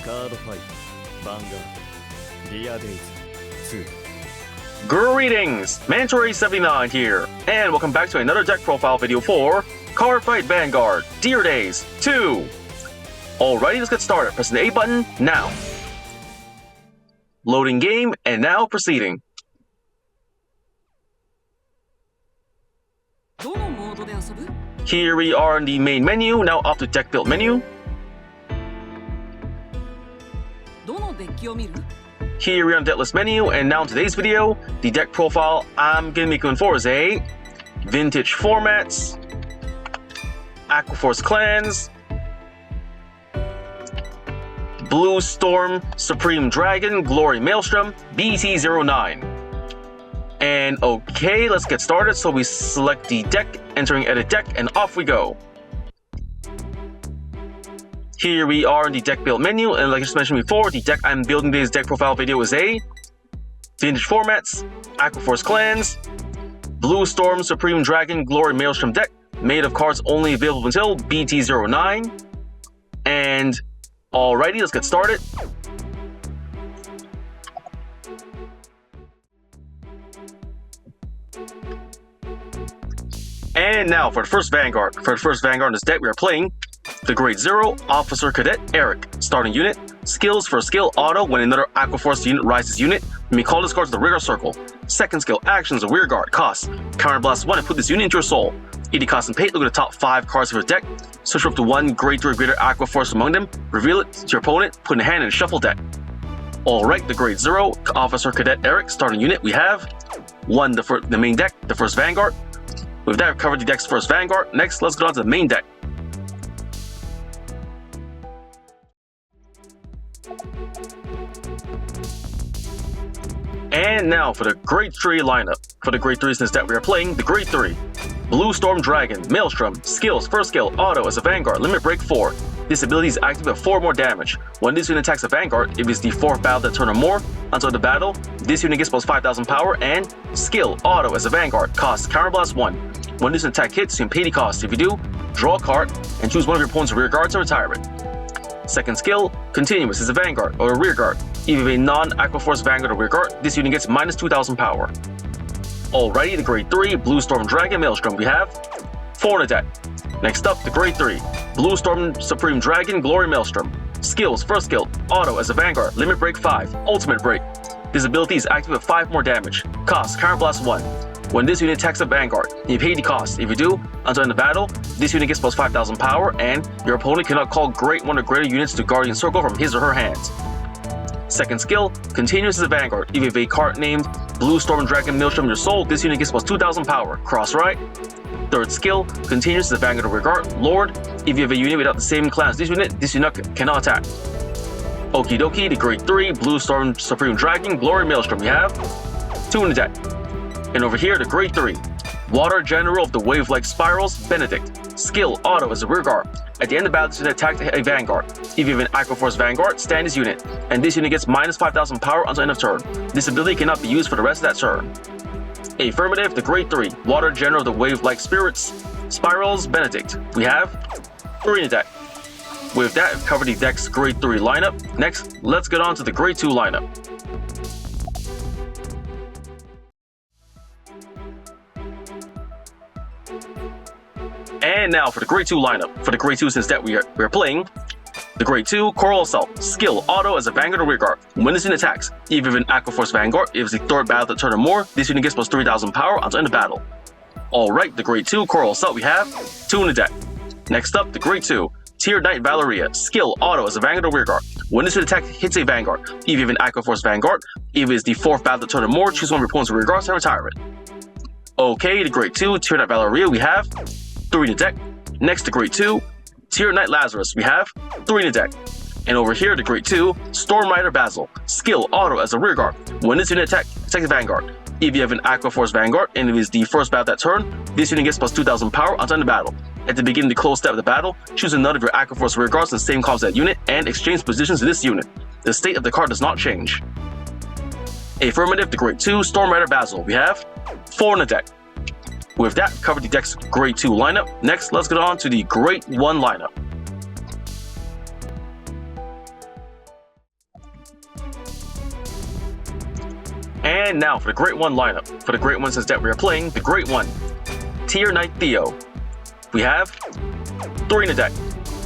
Cardfight, Vanguard, Days 2. Greetings! Mandatory79 here, and welcome back to another deck profile video for Cardfight Vanguard, Days 2. Alrighty, let's get started. Press the A button now. Loading game, and now proceeding. Here we are in the main menu, now off the deck build menu. Here we are on the deck list menu, and now in today's video, the deck profile I'm going to be going for is a Vintage Formats, Aqua Force Clans, Blue Storm Supreme Dragon Glory Maelstrom BT09. And okay, let's get started. So we select the deck, entering edit deck, and off we go. Here we are in the deck build menu, and like I just mentioned before, the deck I'm building today's deck profile video is a Vintage Formats, Aqua Force Clans, Blue Storm Supreme Dragon Glory Maelstrom deck, made of cards only available until BT09. And alrighty, let's get started. And now for the first Vanguard. For the first Vanguard in this deck, we are playing the Grade 0 Officer Cadet Eric. Starting unit, skills for skill auto. When another Aqua Force unit rises unit, you may call this card to the rearguard circle. Second skill, actions, a rearguard, cost. Counterblast 1 and put this unit into your soul. 80 cost and pay. Look at the top 5 cards of your deck. Search for up to one Grade 3 or greater Aqua Force among them. Reveal it to your opponent, put in a hand and shuffle deck. Alright, the Grade 0 Officer Cadet Eric. Starting unit, we have the main deck, the first Vanguard. With that, we've covered the deck's first Vanguard. Next, let's go on to the main deck. And now for the Grade 3 lineup. For the Grade 3 since that we are playing the Grade 3. Blue Storm Dragon, Maelstrom, skills, first skill, auto as a Vanguard, limit break 4. This ability is active with 4 more damage. When this unit attacks a Vanguard, if it's the 4th battle that turn or more, until the battle, this unit gets plus 5,000 power, and skill, auto as a Vanguard, cost, counterblast 1. When this attack hits, you can pay the cost. If you do, draw a card and choose one of your opponent's rear guards to retire it. Second skill, continuous as a Vanguard or a rear guard. If you have a non-Aqua Force Vanguard or rear guard, this unit gets minus 2,000 power. Alrighty, the Grade 3 Blue Storm Dragon Maelstrom, we have 4 in the deck. Next up, the Grade 3 Blue Storm Supreme Dragon Glory Maelstrom. Skills, first skill, auto as a Vanguard, limit break 5, ultimate break. This ability is active with 5 more damage. Cost, counterblast 1. When this unit attacks a Vanguard, you pay the cost. If you do, until in the battle, this unit gets plus 5,000 power, and your opponent cannot call Grade 1 or greater units to Guardian Circle from his or her hands. Second skill, continuous as a Vanguard. If you have a card named Blue Storm Dragon Maelstrom in your soul, this unit gets plus 2,000 power. Cross right. Third skill, continuous as a Vanguard or rear guard. Lord, if you have a unit without the same class as this unit cannot attack. Okie dokie, the Grade 3 Blue Storm Supreme Dragon Glory Maelstrom. We have 2 in the deck. And over here, the Grade 3 Water General of the Wave-like Spirals, Benedict. Skill, auto as a rear guard. At the end of battle, this unit attack a Vanguard. If you have an Aqua Force Vanguard, stand this unit, and this unit gets minus 5,000 power until end of turn. This ability cannot be used for the rest of that turn. Affirmative, the Grade 3 Water General of the Wave-like Spirals, Benedict. We have 3 in the deck. With that, we've covered the deck's Grade 3 lineup. Next, let's get on to the Grade 2 lineup. And now for the Grade 2 lineup. For the Grade 2 since that we are playing the Grade 2 Coral Assault. Skill, auto as a Vanguard or rear guard. When this unit attacks, if you have an Aqua Force Vanguard, if it's the 3rd battle that turn or more, this unit gets plus 3,000 power until end of battle. Alright, the Grade 2 Coral Assault, we have 2 in the deck. Next up, the Grade 2 Tier Knight Valeria. Skill, auto as a Vanguard or rear guard. When this unit attack hits a Vanguard, if you have an Aqua Force Vanguard, if it's the 4th battle that turn or more, choose one of your opponent's rear guards to retire it. Okay, the Grade 2 Tier Knight Valeria, we have 3 in the deck. Next, the Grade 2 Tier Knight Lazarus, we have 3 in the deck. And over here, the Grade 2 Storm Rider Basil. Skill, auto as a rear guard. When this unit attacks a Vanguard, if you have an Aqua Force Vanguard and it is the 1st battle that turn, this unit gets plus 2,000 power until end of battle. At the beginning of the close step of the battle, choose another of your Aqua Force rear guards in the same column as that unit and exchange positions with this unit. The state of the card does not change. Affirmative, the Grade 2 Storm Rider Basil. We have 4 in the deck. With that, covered the deck's Grade 2 lineup. Next, let's get on to the Grade 1 lineup. And now for the Great 1 lineup. For the Great 1 since that we are playing the Great 1 Tier Knight Theo. We have 3 in the deck.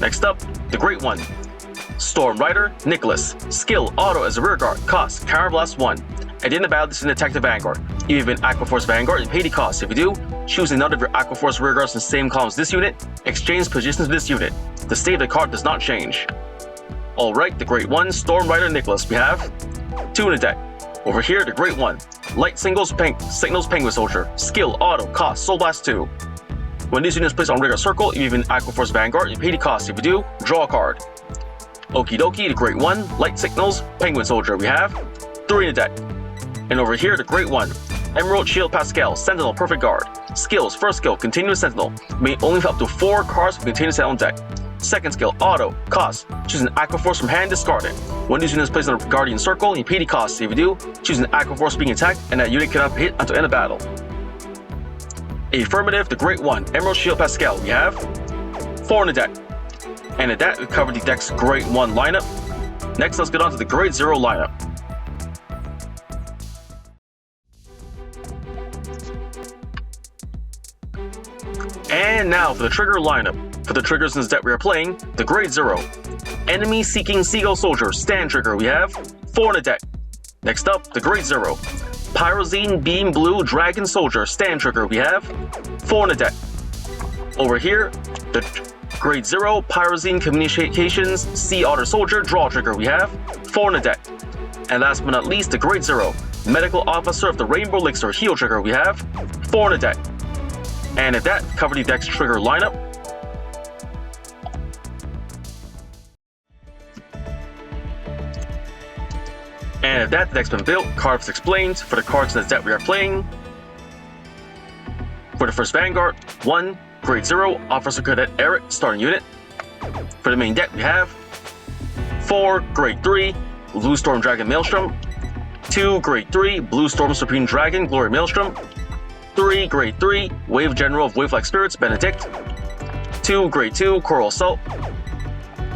Next up, the Great 1 Storm Rider Nicholas. Skill auto as a rear guard. Cost Counterblast 1. At the end of battle, this is an attack the Vanguard. You have an Aqua Force Vanguard and pay the cost. If you do, choose another of your Aqua Force rear guards in the same column as this unit. Exchange positions with this unit. The state of the card does not change. Alright, the Great 1 Storm Rider Nicholas. We have 2 in the deck. Over here, the Great 1 Light Signals Penguin Soldier. Skill auto cost Soul Blast 2. When this unit is placed on regular circle, you have an Aqua Force Vanguard and pay the cost. If you do, draw a card. Okie dokie, the Great 1 Light Signals Penguin Soldier. We have 3 in the deck. And over here, the Great 1 Emerald Shield Pascal Sentinel Perfect Guard. Skills: first skill, Continuous Sentinel. May only have up to 4 cards from Continuous Sentinel deck. Second skill, Auto. Cost: choose an Aqua Force from hand, discard it. When this unit is placed on a Guardian Circle, you pay the cost. If you do, choose an Aqua Force being attacked, and that unit cannot hit until end of battle. Affirmative, the Great 1 Emerald Shield Pascal. We have 4 in the deck. And at that, we covered the deck's Great 1 lineup. Next, let's get on to the Great 0 lineup. And now for the trigger lineup. For the triggers in this deck we are playing, the Great 0 Enemy Seeking Seagull Soldier Stand Trigger. We have 4 in the deck. Next up, the Great 0 Pyrozine Beam Blue Dragon Soldier Stand Trigger. We have 4 in the deck. Over here, the Great 0 Pyrozine Communications Sea Otter Soldier Draw Trigger. We have 4 in the deck. And last but not least, the Great 0 Medical Officer of the Rainbow Elixir Heal Trigger. We have 4 in the deck. And at that, cover the deck's trigger lineup. And at that, the deck's been built, cards explained. For the cards in the deck we are playing, for the first Vanguard, 1 Great 0 Officer Cadet Eric starting unit. For the main deck we have 4 Great 3 Blue Storm Dragon Maelstrom, 2 Great 3 Blue Storm Supreme Dragon Glory Maelstrom, 3 Grade 3 Wave General of Wave-like Spirits Benedict, 2 Grade 2 Coral Assault,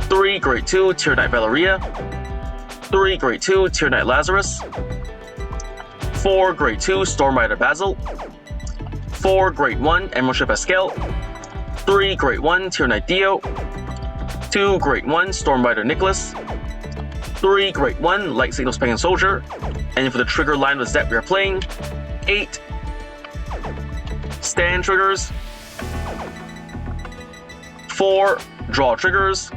3 Grade 2 Tier Knight Valeria, 3 Grade 2 Tier Knight Lazarus, 4 Grade 2 Storm Rider Basil, 4 Grade 1 Emerald Shield Pascal, 3 Grade 1 Tier Knight Theo, 2 Grade 1 Storm Rider Nicholas, 3 Grade 1 Light Signals Penguin Soldier, and for the trigger line of this deck we are playing, 8 Stand Triggers, 4 Draw Triggers,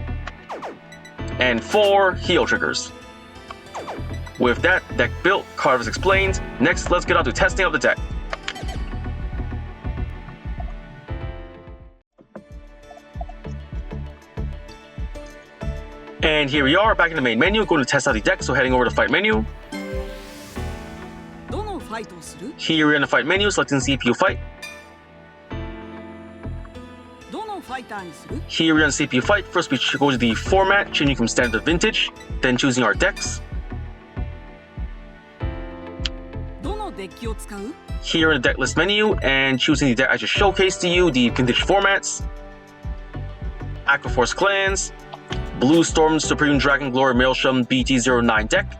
and 4 Heal Triggers. With that deck built, cards explained, next let's get on to testing of the deck. And here we are back in the main menu, going to test out the deck, so heading over to fight menu. Here we're in the fight menu, selecting CPU fight. Here we're on CPU fight. First we go to the format, changing from standard to vintage, then choosing our decks. Here in the deck list menu, and choosing the deck I just showcased to you, the vintage formats. Aqua Force Clans, Blue Storm Supreme Dragon Glory Maelstrom BT09 deck.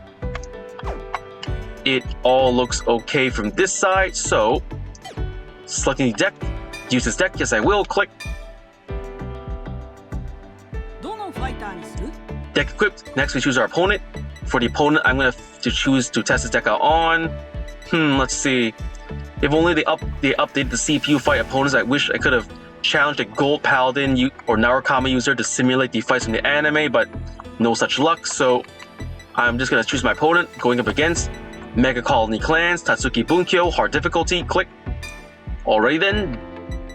It all looks okay from this side, so selecting the deck, use this deck, yes I will, click. Deck equipped. Next we choose our opponent. For the opponent, I'm going to choose to test this deck out on. Let's see. If only they updated the CPU fight opponents, I wish I could have challenged a Gold Paladin or Narukami user to simulate the fights from the anime, but no such luck, so I'm just going to choose my opponent, going up against Mega Colony Clans, Tatsuki Bunkyo, hard difficulty, click. Alrighty then,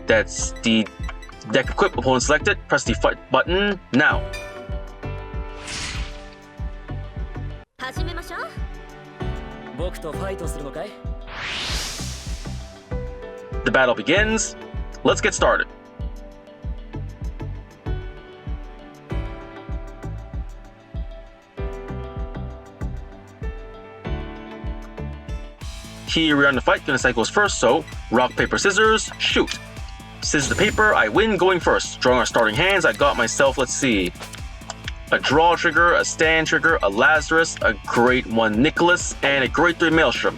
that's the deck equipped, opponent selected, press the fight button now. The battle begins. Let's get started. Here we're on the fight, gonna goes first, so rock, paper, scissors, shoot. Scissors to paper, I win going first. Drawing our starting hands, I got myself, let's see, a draw trigger, a stand trigger, a Lazarus, a Great 1 Nicholas, and a Great 3 Maelstrom.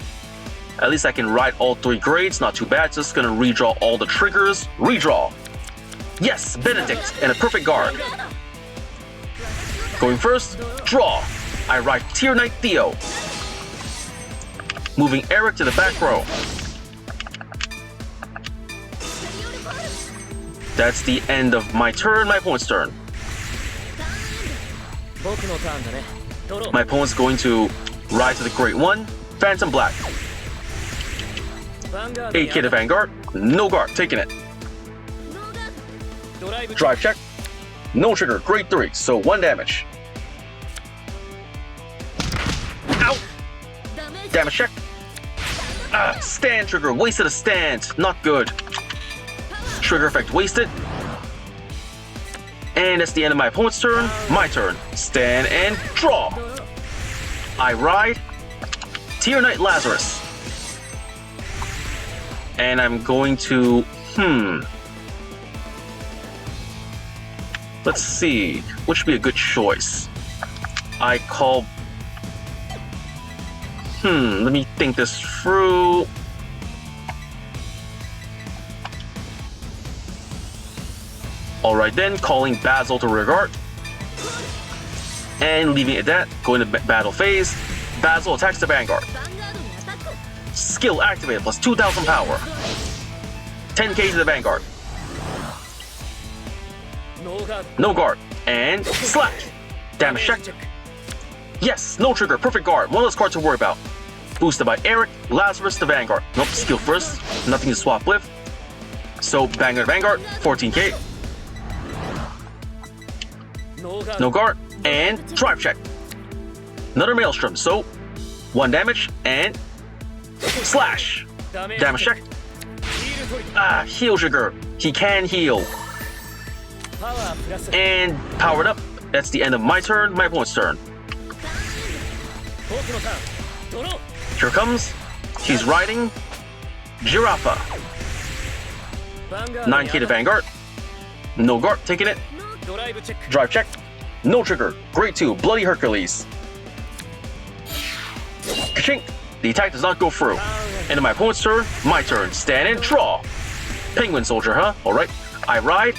At least I can ride all 3 grades, not too bad. Just gonna redraw all the triggers. Redraw. Yes, Benedict and a perfect guard. Going first, draw. I ride Tier Knight Theo. Moving Eric to the back row. That's the end of my turn, my opponent's turn. My opponent's going to ride to the Great 1, Phantom Black. 8k to Vanguard, no guard, taking it. Drive check, no trigger, Grade 3, so 1 damage. Ow! Damage check. Stand trigger, wasted a stand, not good. Trigger effect wasted. And that's the end of my opponent's turn. My turn. Stand and draw. I ride Tier Knight Lazarus. And I'm going to... Let's see. Which would be a good choice? I call... Let me think this through. Alright then, calling Basil to rear guard. And leaving it at that, going to battle phase. Basil attacks the Vanguard. Skill activated, plus 2,000 power. 10k to the Vanguard. No guard. And slash. Damage check. Yes, no trigger, perfect guard. One less card to worry about. Boosted by Eric, Lazarus, the Vanguard. Nope, skill first. Nothing to swap with. So, banger Vanguard, 14k. No guard, and drive check. Another Maelstrom, so 1 damage, and slash. Damage check. Heal trigger. He can heal. And powered up. That's the end of my turn, my opponent's turn. Here comes. He's riding Giraffa. 9k to Vanguard. No guard, taking it. Drive check. No trigger. Grade 2, Bloody Hercules. Ka-chink. The attack does not go through. End of my opponent's turn, my turn. Stand and draw. Penguin Soldier, huh? Alright. I ride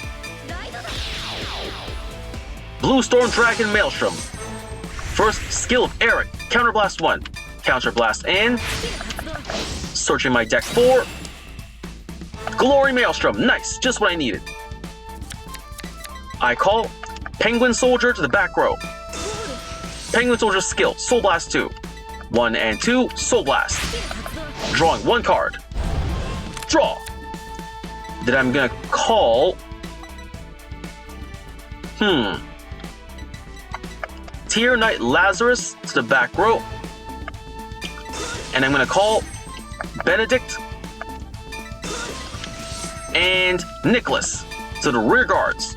Blue Storm Dragon Maelstrom. First, skill of Eric. Counterblast 1. Counterblast and... Searching my deck for... Glory Maelstrom. Nice. Just what I needed. I call Penguin Soldier to the back row. Penguin Soldier skill, Soul Blast 2. 1 and 2, Soul Blast. Drawing 1 card. Draw. Then I'm gonna call... Tier Knight Lazarus to the back row. And I'm gonna call Benedict and Nicholas to the rear guards.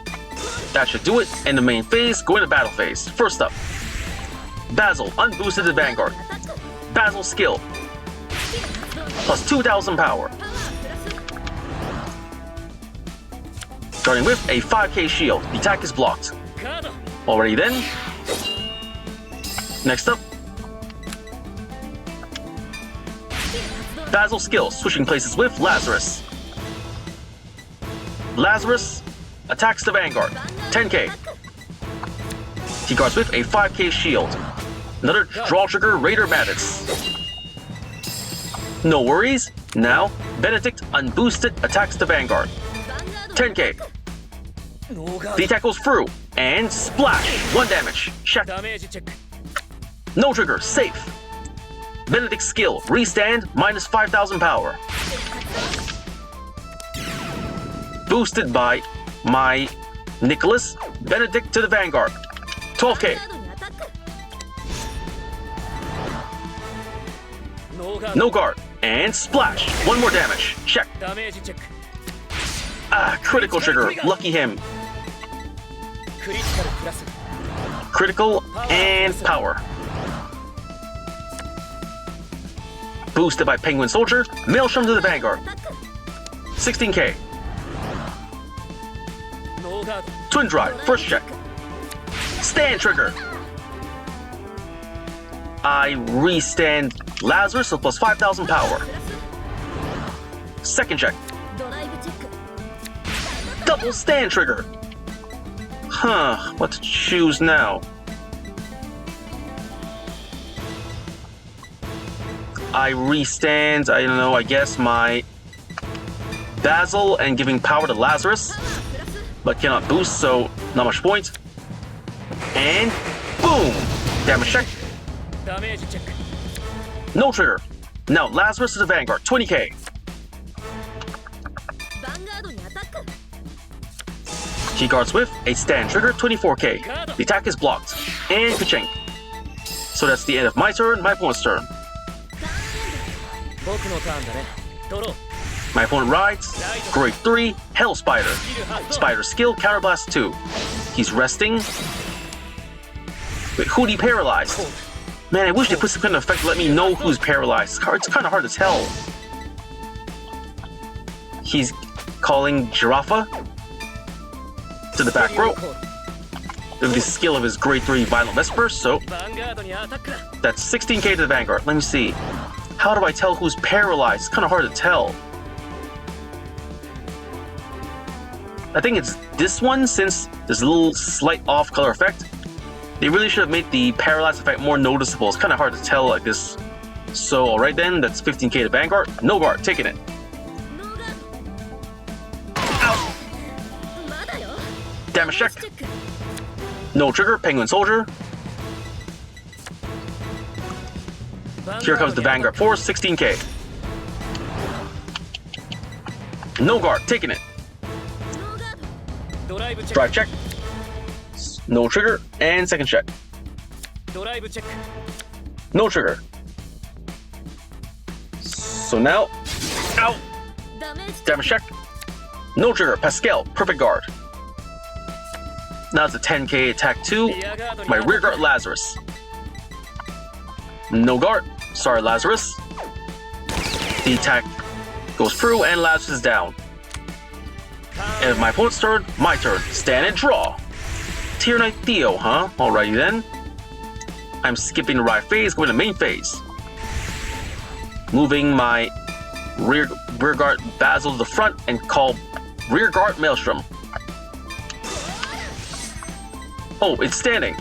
That should do it. In the main phase, go into battle phase. First up, Basil, unboosted to Vanguard. Basil skill, plus 2,000 power. Starting with a 5k shield. The attack is blocked. Alrighty then. Next up, Basil skill, switching places with Lazarus. Lazarus attacks the Vanguard. 10k. He guards with a 5k shield. Another draw trigger, Raider Madness. No worries. Now, Benedict unboosted attacks the Vanguard. 10k. The attack goes through. And splash. 1 damage. Check. No trigger. Safe. Benedict skill. Restand. Minus 5,000 power. Boosted by my Nicholas. Benedict to the Vanguard. 12k. No guard. And splash. 1 more damage. Check. Critical trigger. Lucky him. Critical and power. Boosted by Penguin Soldier. Maelstrom to the Vanguard. 16k. Twin Drive. First check. Stand trigger. I restand Lazarus with plus 5,000 power. Second check. Double stand trigger. Huh, what to choose now? I restand, I don't know, I guess my Dazzle and giving power to Lazarus, but cannot boost, so not much point. And boom! Damage check. No trigger. Now Lazarus to the Vanguard, 20k. He guards with a stand trigger, 24k. The attack is blocked. And Kachenk. So that's the end of my turn, my opponent's turn. My opponent rides Grade 3 Hell Spider. Spider skill Counterblast 2. He's resting. Wait, who'd he paralyze? Man, I wish they put some kind of effect to let me know who's paralyzed. It's kind of hard to tell. He's calling Giraffa to the back row with the skill of his Grade 3 Violent Vesper, so that's 16k to the Vanguard. Let me see. How do I tell who's paralyzed? It's kind of hard to tell. I think it's this one, since there's a little slight off-color effect. They really should have made the paralyzed effect more noticeable. It's kind of hard to tell like this. So, alright then, that's 15k to Vanguard. No guard, taking it. Ow! Damage check. No trigger, Penguin Soldier. Here comes the Vanguard Force, 16k. No guard, taking it. Drive check. No trigger, and second check. No trigger. So now, ow! Damage check. No trigger, Pascal, perfect guard. Now it's a 10k attack 2. My rear guard Lazarus. No guard. Sorry, Lazarus. The attack goes through and Lazarus is down. And my opponent's turn, my turn. Stand and draw. Tier Knight Theo, huh? Alrighty then. I'm skipping the right phase, going to main phase. Moving my rear guard Basil to the front and call rear guard Maelstrom. Oh, it's standing.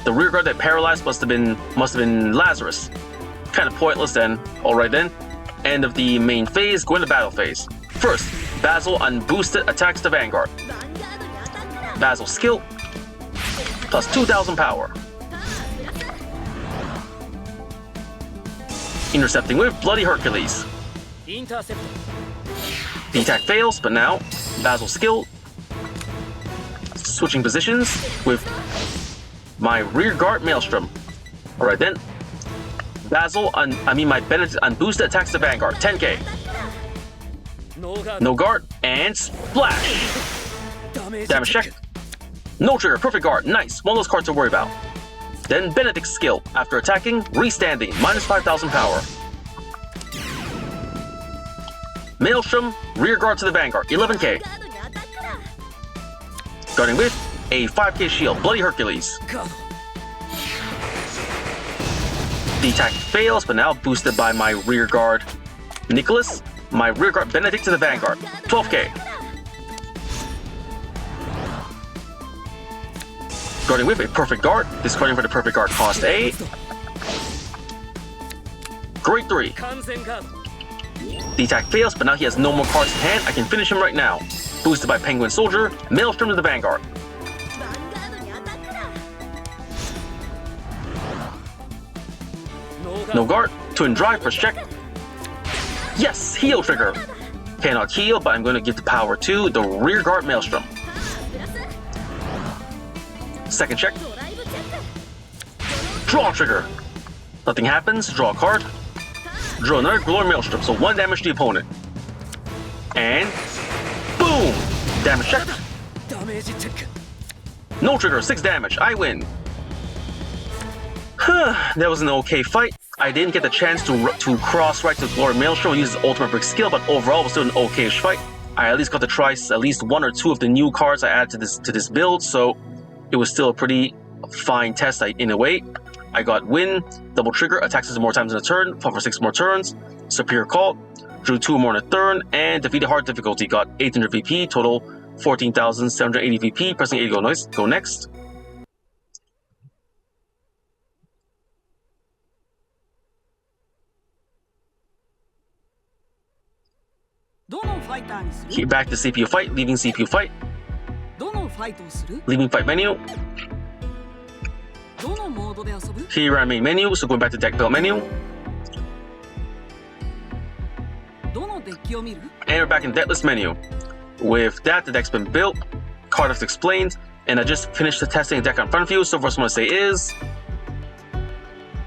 The rear guard that paralyzed must have been Lazarus. Kind of pointless then. Alright then. End of the main phase, go into battle phase. First, Basil unboosted attacks the Vanguard. Basil skill plus 2,000 power. Intercepting with Bloody Hercules. The attack fails, but now Basil skill. Switching positions with my rear guard Maelstrom. Alright then. Basil, my Benedict unboosted attacks the Vanguard. 10k. No guard, and splash! Damage check. No trigger, perfect guard. Nice, one of those cards to worry about. Then Benedict's skill. After attacking, restanding, minus 5,000 power. Maelstrom, rear guard to the Vanguard, 11k. Starting with a 5k shield, Bloody Hercules. The attack fails, but now boosted by my rear guard Nicholas. My rear guard Benedict to the Vanguard, 12k. Guarding with a perfect guard, discarding for the perfect guard cost A. Grade 3. The attack fails, but now he has no more cards in hand. I can finish him right now. Boosted by Penguin Soldier, Maelstrom to the Vanguard. No guard, Twin Drive, first check. Yes, heal trigger. Cannot heal, but I'm going to give the power to the rear guard Maelstrom. Second check. Draw trigger. Nothing happens, draw a card. Draw another Glory Maelstrom, so 1 damage to the opponent. And boom! Damage check. No trigger, 6 damage, I win. That was an okay fight. I didn't get the chance to cross-right to Glory Maelstrom and use his ultimate brick skill, but overall it was still an okay-ish fight. I at least got to try at least 1 or 2 of the new cards I added to this build, so it was still a pretty fine test in a way. I got Win, Double Trigger, attacks 6 more times in a turn, fought for 6 more turns, Superior Call, drew 2 more in a turn, and defeated hard difficulty, got 800 VP, total 14,780 VP, pressing A to go next. Back to CPU fight, leaving CPU fight. Leaving fight menu. Here are main menu, so going back to deck build menu. And we're back in deck list menu. With that, the deck's been built, card list explained, and I just finished the testing deck in front of you. So first I want to say is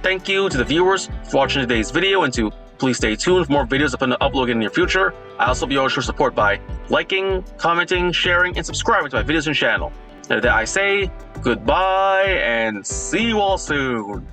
thank you to the viewers for watching today's video, and to please stay tuned for more videos I'm uploading in the near future. I also hope you all show support by liking, commenting, sharing, and subscribing to my videos and channel. And with that I say goodbye and see you all soon.